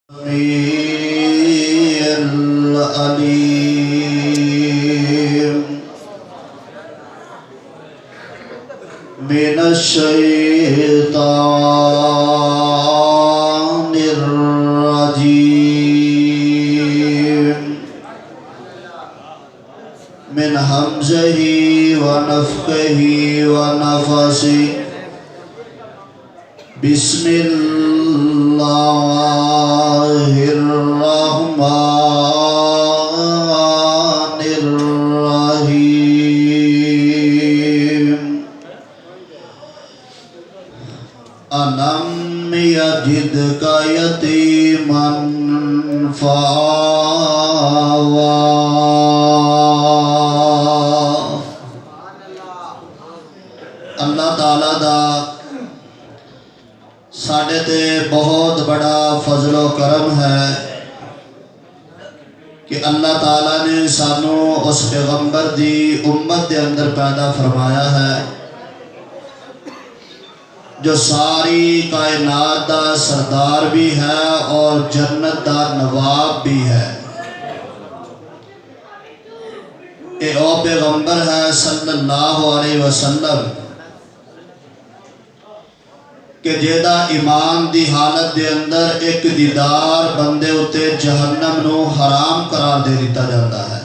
العليم من الشيطان الرجيم من همزه ونفخه ونفثه بسم الله الرحمن الرحيم ألم يجدك يتيما فآوى اللہ تعالیٰ دا ساڑھے تے بہت بڑا فضل و کرم ہے کہ اللہ تعالیٰ نے سانو اس پیغمبر دی امت دے اندر پیدا فرمایا ہے جو ساری کائنات دا سردار بھی ہے اور جنت دا نواب بھی ہے۔ اے او پیغمبر ہے صلی اللہ علیہ وسلم کہ جیدہ ایمان دی حالت دے اندر ایک دیدار بندے اتے جہنم نو حرام قرار دے دیتا جاتا ہے۔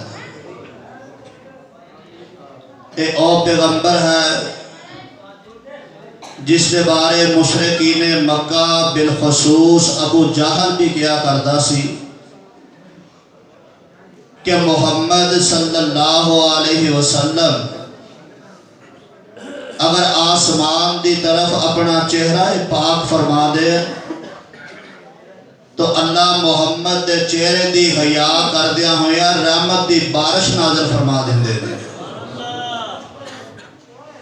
اے او پیغمبر ہے جس کے بارے مشرکین مکہ بالخصوص ابو جہل بھی کیا کرتا سی کہ محمد صلی اللہ علیہ وسلم اگر آسمان دی طرف اپنا چہرہ پاک فرما دے تو اللہ محمد دے چہرے دی حیا کر دیا ہویا رحمت دی بارش نازل فرما دے دے۔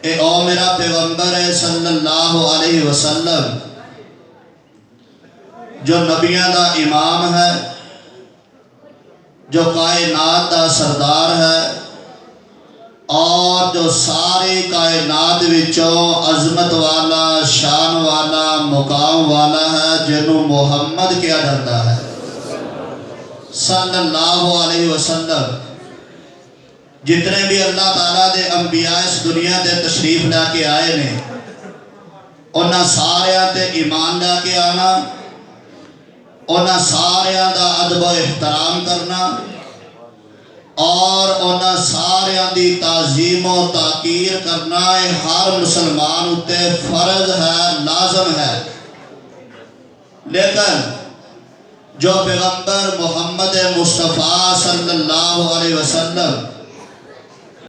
اے او میرا پیغمبر ہے صلی اللہ علیہ وسلم جو نبیوں دا امام ہے، جو کائنات دا سردار ہے اور جو ساری کائنات وچوں عظمت والا، شان والا، مقام والا ہے جنہوں محمد کیا جاتا ہے صلی اللہ علیہ وسلم۔ جتنے بھی اللہ تعالیٰ دے انبیاء اس دنیا دے تشریف لے کے آئے نے انہاں ساریاں تے ایمان لے کے آنا، انہاں ساریاں دا ادب و احترام کرنا اور انہاں ساریاں دی تعظیم و تاکیر کرنا ہر مسلمان اتے فرض ہے، لازم ہے۔ لیکن جو پیغمبر محمد مصطفیٰ صلی اللہ علیہ وسلم